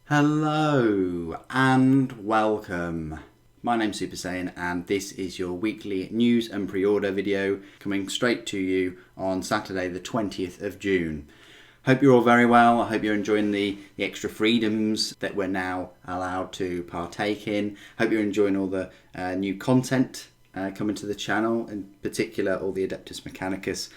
Hello and welcome. My name's Super Saiyan and this is your weekly news and pre-order video coming straight to you on Saturday the 20th of June. Hope you're all very well. I hope you're enjoying the extra freedoms that we're now allowed to partake in. Hope you're enjoying all the new content coming to the channel, in particular all the Adeptus Mechanicus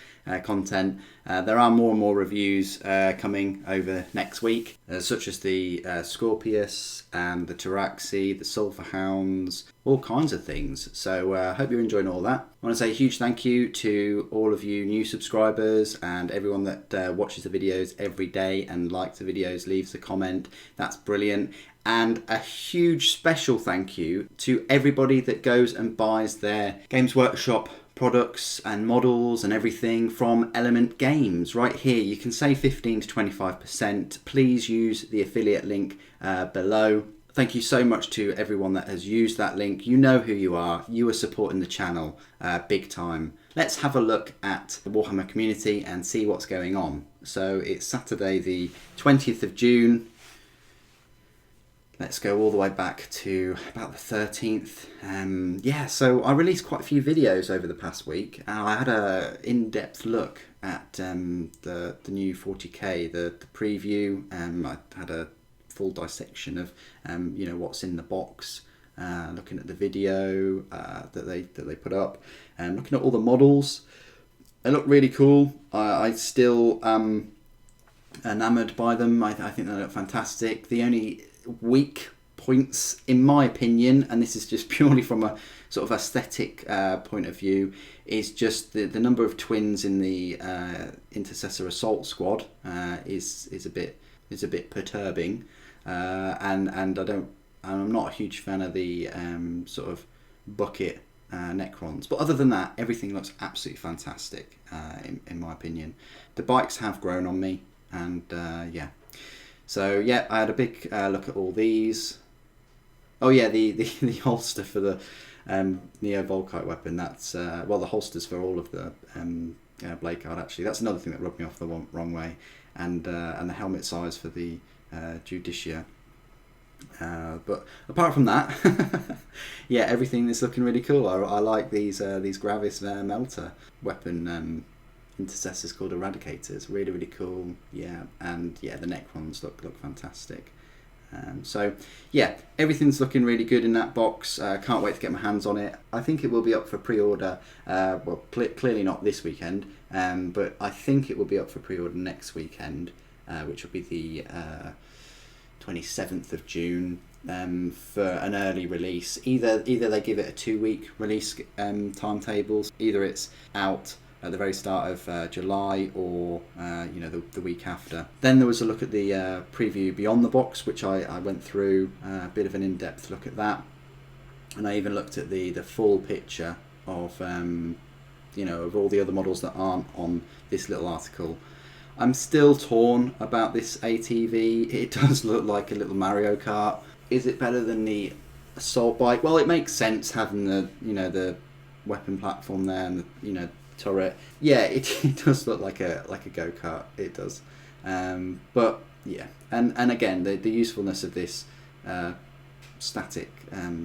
content. There are more and more reviews coming over next week, such as the Scorpius and the Taraxi, the Sulphur Hounds, all kinds of things. So I hope you're enjoying all that. I want to say a huge thank you to all of you new subscribers and everyone that watches the videos every day and likes the videos, leaves a comment. That's brilliant. And a huge special thank you to everybody that goes and buys their Games Workshop products and models and everything from Element Games. Right here, you can save 15 to 25%. Please use the affiliate link below. Thank you so much to everyone that has used that link. You know who you are. You are supporting the channel big time. Let's have a look at the Warhammer community and see what's going on. So it's Saturday the 20th of June. Let's go all the way back to about the 13th. So I released quite a few videos over the past week. I had a in-depth look at the new 40k, the preview. I had a full dissection of what's in the box, looking at the video that they put up, and looking at all the models. They look really cool. I still am enamoured by them. I think they look fantastic. The only weak points, in my opinion, and this is just purely from a sort of aesthetic point of view, is just the number of twins in the Intercessor Assault Squad is a bit perturbing, and I'm not a huge fan of the sort of bucket Necrons, but other than that, everything looks absolutely fantastic in my opinion. The bikes have grown on me, and So yeah, I had a big look at all these. Oh yeah, the holster for the Neo Volkite weapon. That's the holsters for all of the blade guard. Actually, that's another thing that rubbed me off the wrong way, and the helmet size for the Judicia. But apart from that, yeah, everything is looking really cool. I like these Gravis Melter weapon. Intercessors called Eradicators, really cool. Yeah, and yeah, the Necrons look fantastic. So yeah, everything's looking really good in that box. Can't wait to get my hands on it. I think it will be up for pre-order. Clearly not this weekend, but I think it will be up for pre-order next weekend, which will be the 27th of June. For an early release. Either they give it a 2-week release timetables. Either it's out at the very start of July, or the week after. Then there was a look at the preview beyond the box, which I went through, a bit of an in-depth look at that, and I even looked at the full picture of of all the other models that aren't on this little article. I'm still torn about this ATV. It does look like a little Mario Kart. Is it better than the assault bike? Well, it makes sense having the weapon platform there and the turret. Yeah, it does look like a go-kart. It does, but yeah, and again, the usefulness of this static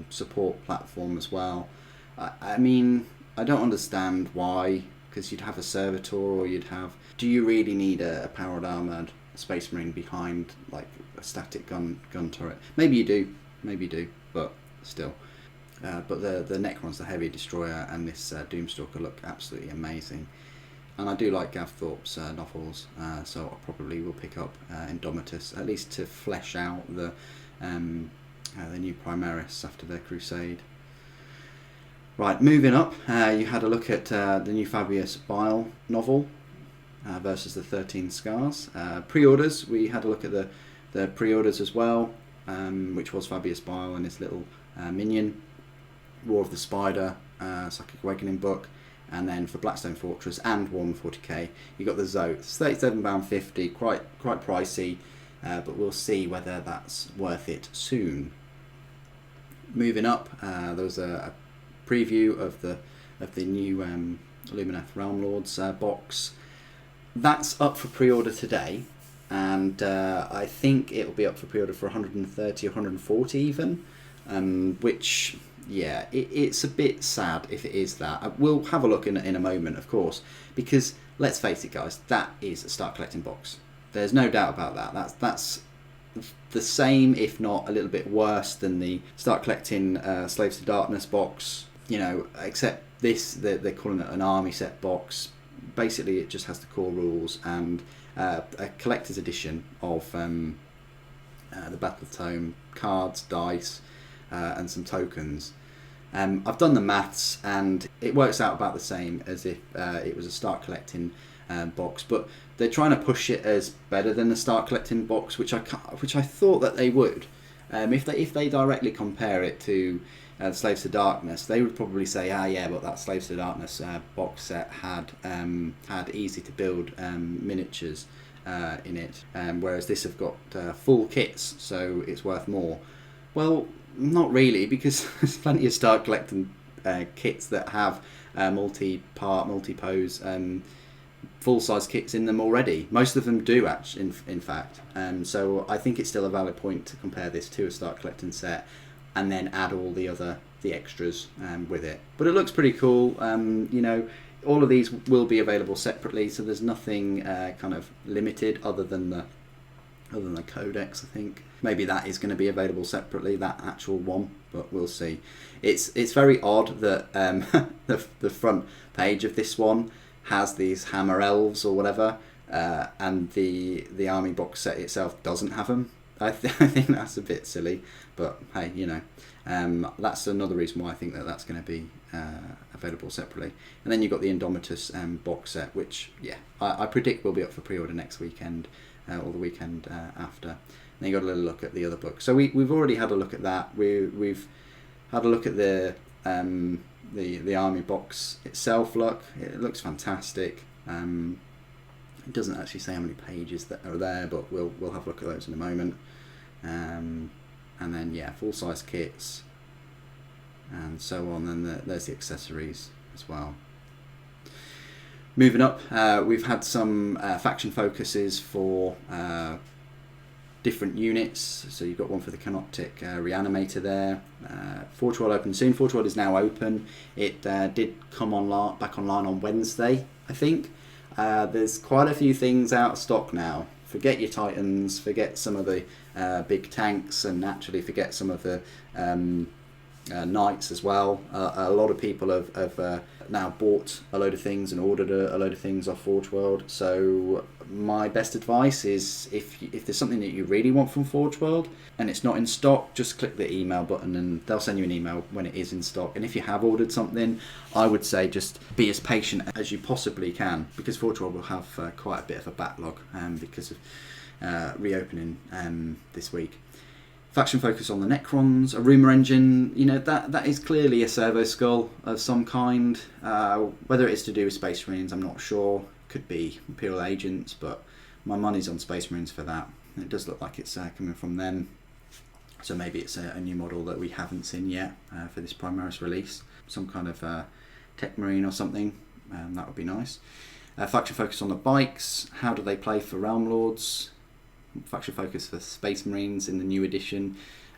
support platform as well. I mean, I don't understand why, because you'd have a servitor, or you'd have. Do you really need a powered armoured Space Marine behind like a static gun turret? Maybe you do, but still. But the Necrons, the heavy destroyer, and this Doomstalker look absolutely amazing. And I do like Gav Thorpe's novels, so I probably will pick up Indomitus, at least to flesh out the new Primaris after their crusade. Right, moving up, you had a look at the new Fabius Bile novel versus the 13 Scars. Pre-orders, we had a look at the pre-orders as well, which was Fabius Bile and his little minion. War of the Spider, Psychic Awakening book, and then for Blackstone Fortress and Warhammer 40k, you got the Zoth. It's £37.50, quite pricey, but we'll see whether that's worth it soon. Moving up, there was a preview of the new Lumineth Realm-lords box. That's up for pre-order today. and I think it'll be up for pre-order for 130 or 140 even, which, yeah, it's a bit sad if it is that. We'll have a look in a moment, of course, because let's face it, guys, that is a Start Collecting box. There's no doubt about that. That's the same, if not a little bit worse than the Start Collecting Slaves to Darkness box, you know, except this, they're calling it an army set box. Basically, it just has the core rules and a collector's edition of the Battle Tome, cards, dice, and some tokens. I've done the maths, and it works out about the same as if it was a Start Collecting box, but they're trying to push it as better than the Start Collecting box, which I thought that they would. If they directly compare it to Slaves to Darkness, they would probably say, yeah, but that Slaves to Darkness box set had easy to build miniatures in it, whereas this have got full kits, so it's worth more. Well, not really, because there's plenty of Start Collecting kits that have multi-part, multi-pose, full-size kits in them already. Most of them do, actually, in fact. So I think it's still a valid point to compare this to a Start Collecting set, and then add all the extras with it. But it looks pretty cool. You know, all of these will be available separately, so there's nothing kind of limited other than the codex, I think. Maybe that is going to be available separately, that actual one, but we'll see. It's very odd that the front page of this one has these hammer elves or whatever, and the army box set itself doesn't have them. I think that's a bit silly, but hey, you know, that's another reason why I think that's going to be available separately. And then you've got the Indomitus box set, which, yeah, I predict will be up for pre-order next weekend or the weekend after. And then you got a little look at the other book. So we've already had a look at that. We've had a look at the army box itself. It looks fantastic. It doesn't actually say how many pages that are there, but we'll have a look at those in a moment. And then, yeah, full-size kits and so on. And there's the accessories as well. Moving up, we've had some faction focuses for different units. So you've got one for the Canoptic Reanimator there. Forge World open soon. Forge World is now open. It did come back online on Wednesday, I think. There's quite a few things out of stock now. Forget your Titans, forget some of the big tanks, and actually forget some of the Knights as well. A lot of people have now bought a load of things and ordered a load of things off Forge World. So my best advice is if there's something that you really want from Forge World and it's not in stock, just click the email button and they'll send you an email when it is in stock. And if you have ordered something, I would say just be as patient as you possibly can, because Forge World will have quite a bit of a backlog because of reopening this week. Faction focus on the Necrons, a rumour engine, you know, that is clearly a servo skull of some kind. Whether it is to do with Space Marines, I'm not sure. Could be Imperial Agents, but my money's on Space Marines for that. It does look like it's coming from them. So maybe it's a new model that we haven't seen yet for this Primaris release. Some kind of Tech Marine or something, that would be nice. Faction focus on the bikes, how do they play for Realm-lords? Faction focus for Space Marines in the new edition,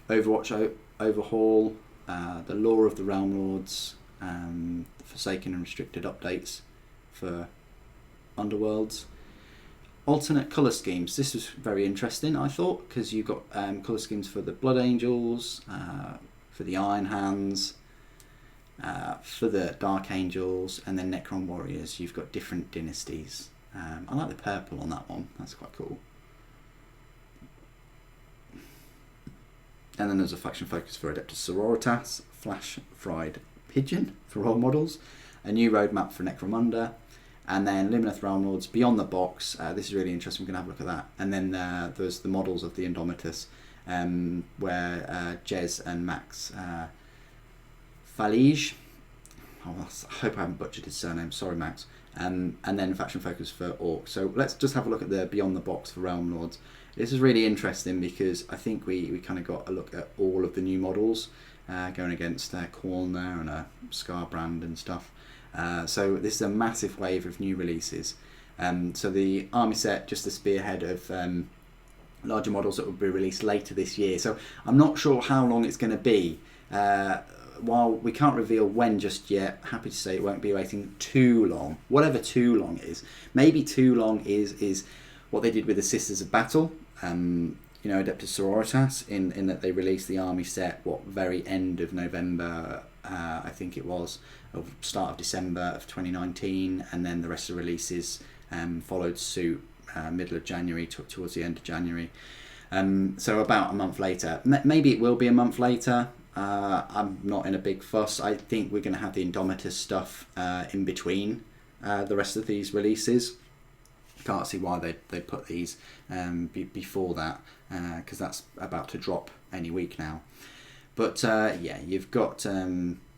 Overwatch overhaul, the lore of the Realm-lords, Forsaken and restricted updates for Underworlds, alternate colour schemes. This was very interesting, I thought, because you've got colour schemes for the Blood Angels, for the Iron Hands, for the Dark Angels, and then Necron Warriors. You've got different dynasties. I like the purple on that one, that's quite cool. And then there's a faction focus for Adeptus Sororitas, Flash Fried Pigeon for role models, a new roadmap for Necromunda, and then Lumineth Realm-lords Beyond the Box. This is really interesting, we're going to have a look at that. And then there's the models of the Indomitus, where Jez and Max Falige, I hope I haven't butchered his surname, sorry Max, and then faction focus for Orcs. So let's just have a look at the Beyond the Box for Realm-lords. This is really interesting because I think we kind of got a look at all of the new models going against Khorne there and Scarbrand and stuff. So this is a massive wave of new releases. So the army set, just the spearhead of larger models that will be released later this year. So I'm not sure how long it's going to be. While we can't reveal when just yet, happy to say it won't be waiting too long. Whatever too long is. Maybe too long is what they did with the Sisters of Battle. Adeptus Sororitas, in that they released the army set, very end of November, I think it was, or start of December of 2019, and then the rest of the releases followed suit middle of January towards the end of January. So about a month later. Maybe it will be a month later. I'm not in a big fuss. I think we're going to have the Indomitus stuff in between the rest of these releases. Can't see why they put these before that, because that's about to drop any week now. But you've got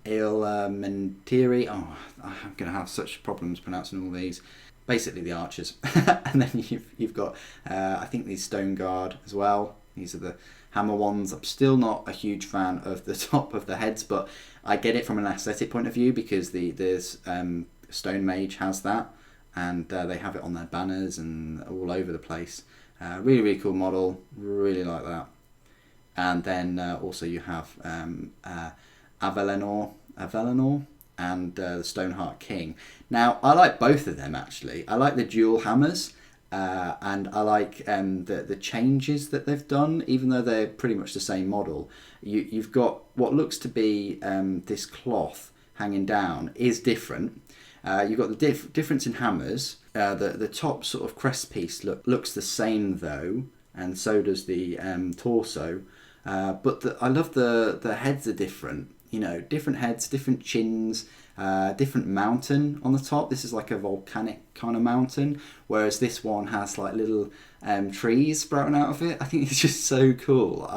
Ailmentiri. Oh, I'm going to have such problems pronouncing all these. Basically the archers. And then you've got, I think, these Stone Guard as well. These are the hammer ones. I'm still not a huge fan of the top of the heads, but I get it from an aesthetic point of view, because there's Stone Mage has that, and they have it on their banners and all over the place. Really, really cool model. Really like that. And then also you have Avelenor and the Stoneheart King. Now, I like both of them, actually. I like the dual hammers, and I like the changes that they've done, even though they're pretty much the same model. You've got what looks to be this cloth hanging down is different. You've got the difference in hammers. The top sort of crest piece looks the same though, and so does the torso. But I love the heads are different. Different heads, different chins, different mountain on the top. This is like a volcanic kind of mountain, whereas this one has like little trees sprouting out of it. I think it's just so cool.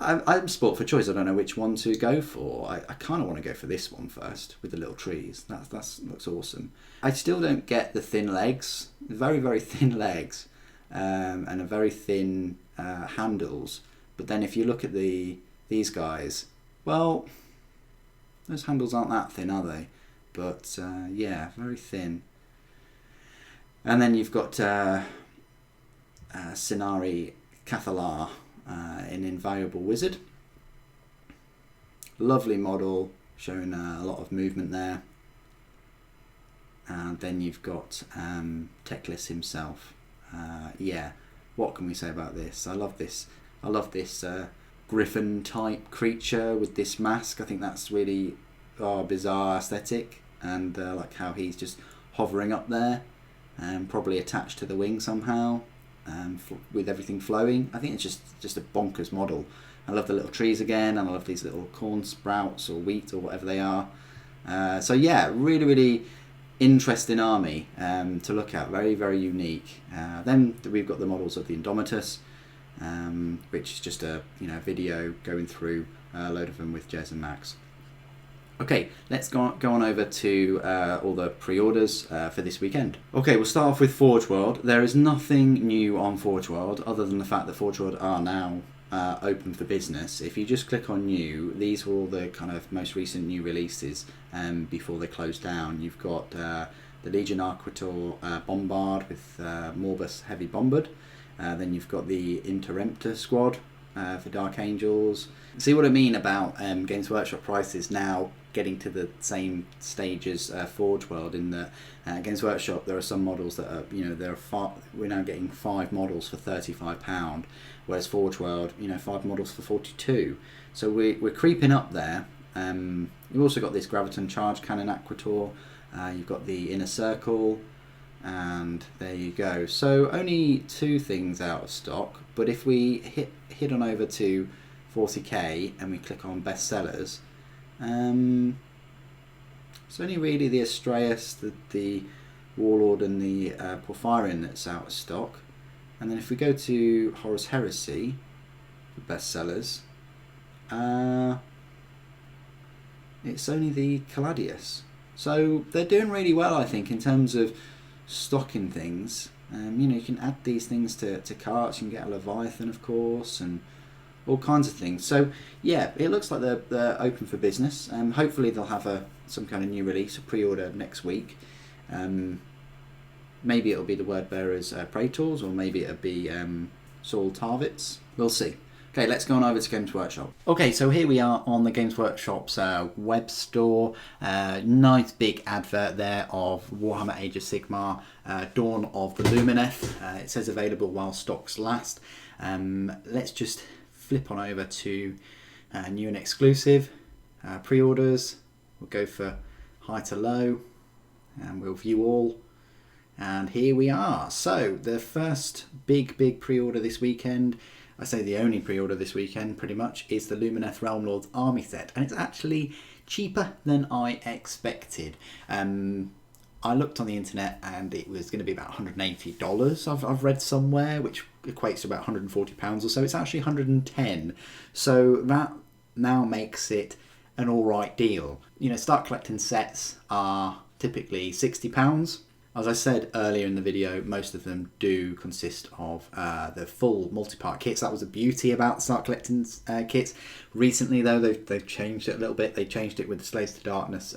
I'm sport for choice. I don't know which one to go for. I kind of want to go for this one first with the little trees. That looks awesome. I still don't get the thin legs. Very, very thin legs, and a very thin handles. But then if you look at these guys, well, those handles aren't that thin, are they? But very thin. And then you've got Sinari Cathalar, an Invaluable Wizard. Lovely model, showing a lot of movement there. And then you've got Teclis himself. What can we say about this? I love this griffin type creature with this mask. I think that's really bizarre aesthetic, and like how he's just hovering up there, probably attached to the wing somehow, with everything flowing. I think it's just a bonkers model. I love the little trees again, and I love these little corn sprouts or wheat or whatever they are. Really, really interesting army to look at. Very, very unique. Then we've got the models of the Indomitus, which is just a video going through a load of them with Jez and Max. Okay, let's go on over to all the pre-orders for this weekend. Okay, we'll start off with Forge World. There is nothing new on Forge World other than the fact that Forge World are now open for business. If you just click on new, these were all the kind of most recent new releases before they closed down. You've got the Legion Arquitor Bombard with Morbus Heavy Bombard. Then you've got the Interemptor Squad for Dark Angels. See what I mean about Games Workshop prices now getting to the same stage as Forge World, in that Games Workshop, there are some models that are, we're now getting 5 models for £35, whereas Forge World, 5 models for 42. So we're creeping up there. You've also got this Graviton Charge Cannon Aquator. You've got the Inner Circle, and there you go. So only 2 things out of stock, but if we hit on over to 40k and we click on bestsellers, it's only really the Astraeus, the Warlord and the Porphyrion that's out of stock. And then if we go to Horus Heresy for bestsellers, it's only the Caladius. So they're doing really well, I think, in terms of stocking things. You can add these things to carts. You can get a Leviathan, of course, and all kinds of things. So yeah, it looks like they're open for business. Hopefully they'll have some kind of new release, a pre-order next week. Maybe it'll be the word bearers praetors, or maybe it'll be Saul Tarvitz. We'll see. Okay, let's go on over to Games Workshop. Okay, so here we are on the Games Workshop's web store. Nice big advert there of Warhammer Age of Sigmar, Dawn of the Lumineth. It says available while stocks last. Let's just flip on over to new and exclusive, pre-orders. We'll go for high to low, and we'll view all. And here we are. So the first big pre-order this weekend, I say the only pre-order this weekend pretty much, is the Lumineth Realm-lords army set, and it's actually cheaper than I expected. I looked on the internet and it was going to be about $180. I've read somewhere, which equates to about £140 or so. It's actually $110. So that now makes it an alright deal. You know, start collecting sets are typically £60. As I said earlier in the video, most of them do consist of the full multi-part kits. That was the beauty about start collecting kits. Recently though, they've changed it a little bit. They changed it with the Slaves to Darkness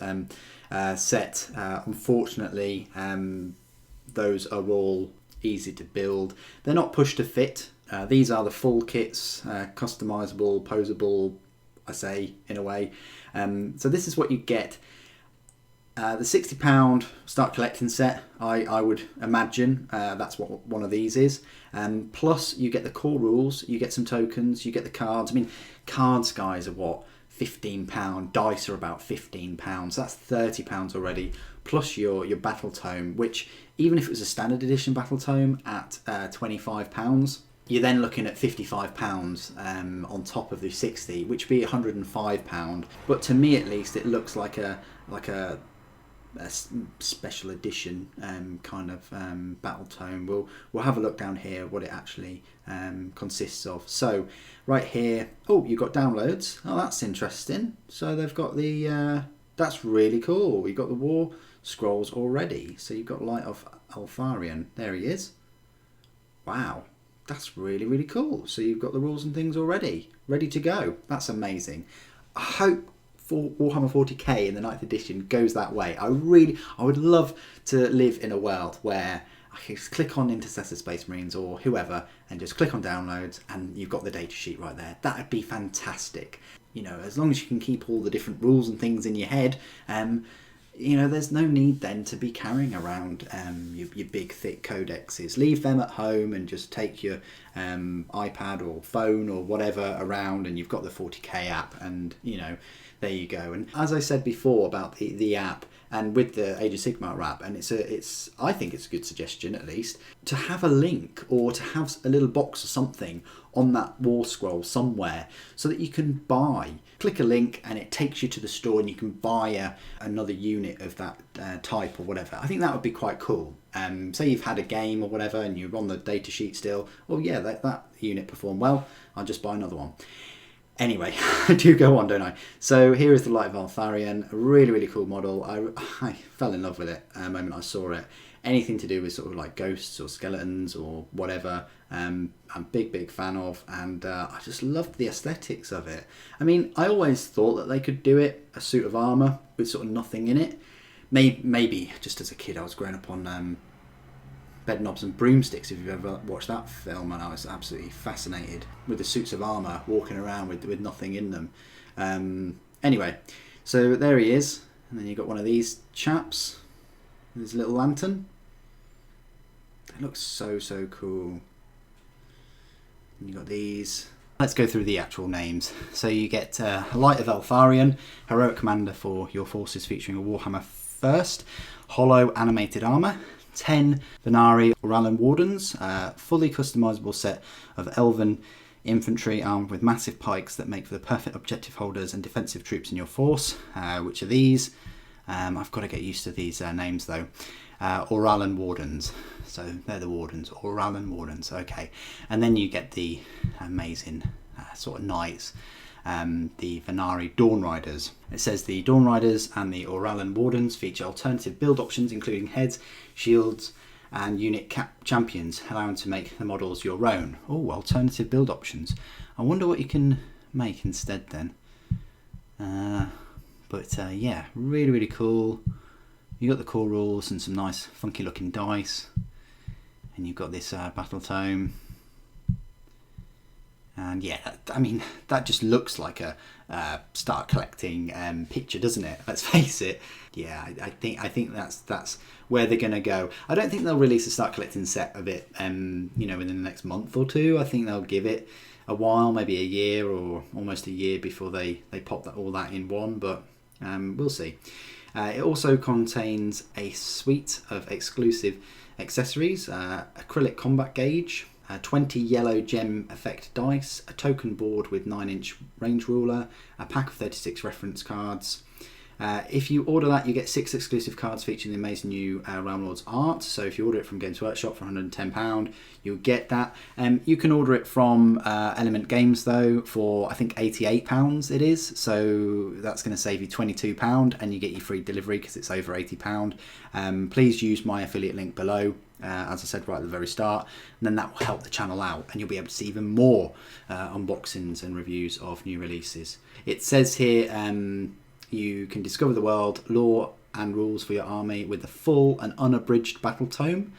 set. Unfortunately, those are all easy to build. They're not push to fit. These are the full kits, customizable, posable, I say, in a way. So this is what you get. The £60 start collecting set, I would imagine that's what one of these is. Plus you get the core rules, you get some tokens, you get the cards. I mean, cards, guys, are what, £15. Dice are about £15. That's £30 already. Plus your battle tome, which even if it was a standard edition battle tome at £25, you're then looking at £55 on top of the 60, which would be £105. But to me, at least, it looks like a special edition kind of battle tome. We'll have a look down here what it actually consists of. So right here, oh, you've got downloads. Oh, that's interesting. So they've got the that's really cool. You've got the war scrolls already. So you've got Light of Altharion. There he is. Wow, that's really cool. So you've got the rules and things already ready to go. That's amazing. I hope Warhammer 40k in the 9th edition goes that way. I would love to live in a world where I can just click on Intercessor Space Marines or whoever and just click on downloads and you've got the data sheet right there. That would be fantastic. You know, as long as you can keep all the different rules and things in your head, you know, there's no need then to be carrying around your big thick codexes. Leave them at home and just take your iPad or phone or whatever around, and you've got the 40k app, and you know, there you go. And as I said before about the app, and with the Age of Sigmar app, and I think it's a good suggestion, at least, to have a link or to have a little box or something on that war scroll somewhere so that you can click a link and it takes you to the store and you can buy another unit of that type or whatever. I think that would be quite cool. Say you've had a game or whatever and you're on the data sheet still, well, yeah, that unit performed well, I'll just buy another one. Anyway, I do go on, don't I? So here is the Light of Altharion, a really cool model. I fell in love with it the moment I saw it. Anything to do with sort of like ghosts or skeletons or whatever, I'm a big fan of, and I just loved the aesthetics of it. I mean, I always thought that they could do it, a suit of armour with sort of nothing in it. Maybe just as a kid I was growing up on Bedknobs and Broomsticks, if you've ever watched that film, and I was absolutely fascinated with the suits of armour walking around with nothing in them. Anyway, so there he is, and then you've got one of these chaps with his little lantern. It looks so cool. And you've got these. Let's go through the actual names. So you get Light of Altharion, heroic commander for your forces featuring a Warhammer first, hollow animated armour, 10 Venari real-lords, fully customisable set of elven infantry armed with massive pikes that make for the perfect objective holders and defensive troops in your force, which are these. I've got to get used to these names though. Oralan Wardens, so they're the Wardens, Oralan Wardens, okay. And then you get the amazing sort of knights, the Venari Dawn Riders. It says the Dawn Riders and the Oralan Wardens feature alternative build options including heads, shields and unit champions, allowing to make the models your own. Oh, alternative build options. I wonder what you can make instead then. Yeah, really cool. You've got the core rules and some nice funky looking dice. And you've got this battle tome. And yeah, I mean, that just looks like a start collecting picture, doesn't it? Let's face it. Yeah, I think that's where they're going to go. I don't think they'll release a start collecting set of it, within the next month or two. I think they'll give it a while, maybe a year or almost a year before they pop all that in one. But we'll see. It also contains a suite of exclusive accessories, acrylic combat gauge, 20 yellow gem effect dice, a token board with 9-inch range ruler, a pack of 36 reference cards. If you order that, you get 6 exclusive cards featuring the amazing new Realm-lords art. So if you order it from Games Workshop for £110, you'll get that. You can order it from Element Games though for I think £88 it is. So that's going to save you £22 and you get your free delivery because it's over £80. Please use my affiliate link below. As I said right at the very start, and then that will help the channel out and you'll be able to see even more unboxings and reviews of new releases. It says here you can discover the world, lore and rules for your army with the full and unabridged battle tome.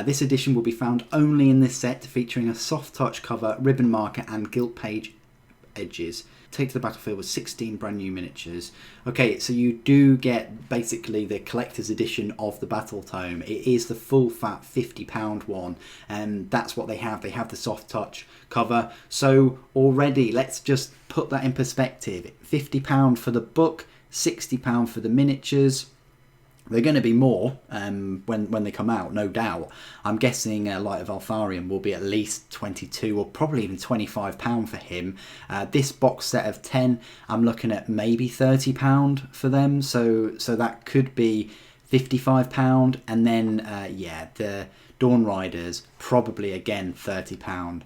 This edition will be found only in this set, featuring a soft touch cover, ribbon marker and gilt page edges. Take to the battlefield with 16 brand new miniatures. Okay, so you do get basically the collector's edition of the battle tome. It is the full fat £50 one, and that's what they have. They have the soft touch cover. So already, let's just put that in perspective. £50 for the book, £60 for the miniatures. They're going to be more when they come out, no doubt. I'm guessing Light of Altharion will be at least £22 or probably even £25 for him. This box set of 10, I'm looking at maybe £30 for them. So that could be £55. And then, the Dawn Riders, probably again £30.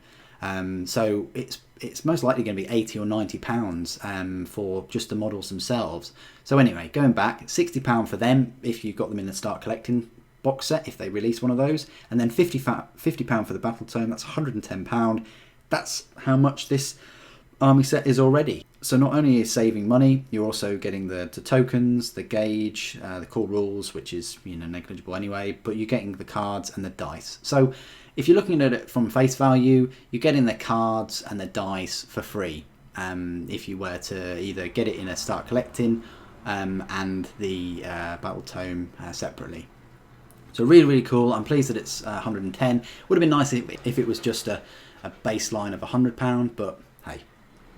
So it's most likely going to be £80 or £90 for just the models themselves. So anyway, going back, £60 for them if you've got them in the start collecting box set, if they release one of those, and then £50 for the battle tome. That's £110. That's how much this army set is already. So not only are you saving money, you're also getting the tokens, the gauge, the core rules, which is negligible anyway, but you're getting the cards and the dice. So if you're looking at it from face value, you're getting the cards and the dice for free. If you were to either get it in a start collecting and the battle tome separately. So really, really cool. I'm pleased that it's 110. Would have been nice if it was just a baseline of £100, but hey,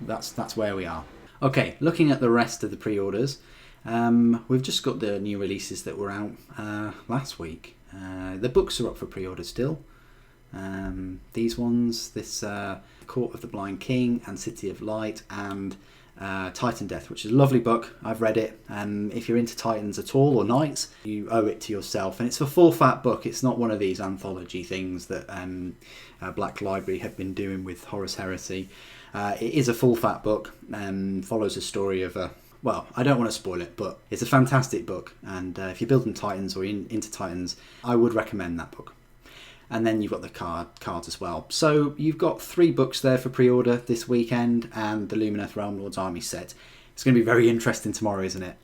that's where we are. Okay, looking at the rest of the pre-orders, we've just got the new releases that were out last week. The books are up for pre-order still. These ones, this Court of the Blind King and City of Light and Titan Death, which is a lovely book. I've read it. If you're into Titans at all or Knights, you owe it to yourself. And it's a full fat book. It's not one of these anthology things that Black Library have been doing with Horus Heresy. It is a full fat book and follows a story of a... Well, I don't want to spoil it, but it's a fantastic book. And if you're building Titans or into Titans, I would recommend that book. And then you've got the cards as well. So you've got 3 books there for pre-order this weekend and the Lumineth Realm-lords army set. It's going to be very interesting tomorrow, isn't it?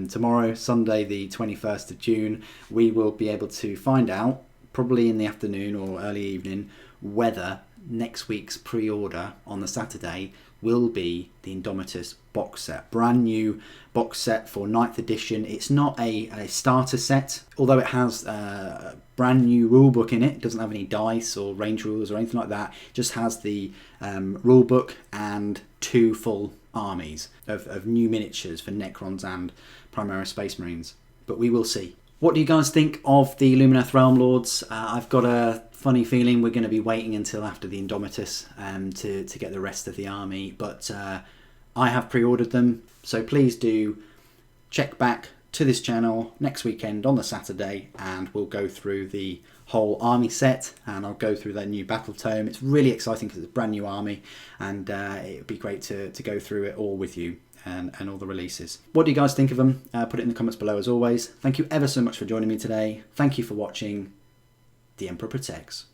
Tomorrow, Sunday the 21st of June, we will be able to find out, probably in the afternoon or early evening, whether next week's pre-order on the Saturday will be the Indomitus box set. Brand new box set for 9th edition. It's not a starter set, although it has a brand new rule book in it. It doesn't have any dice or range rules or anything like that. It just has the rule book and 2 full armies of new miniatures for Necrons and Primaris Space Marines. But we will see. What do you guys think of the Lumineth Realm-lords? I've got a funny feeling we're going to be waiting until after the Indomitus to get the rest of the army, but I have pre-ordered them, so please do check back to this channel next weekend on the Saturday and we'll go through the whole army set and I'll go through their new battle tome. It's really exciting because it's a brand new army and it would be great to go through it all with you. And all the releases. What do you guys think of them? Put it in the comments below as always. Thank you ever so much for joining me today. Thank you for watching. The Emperor Protects.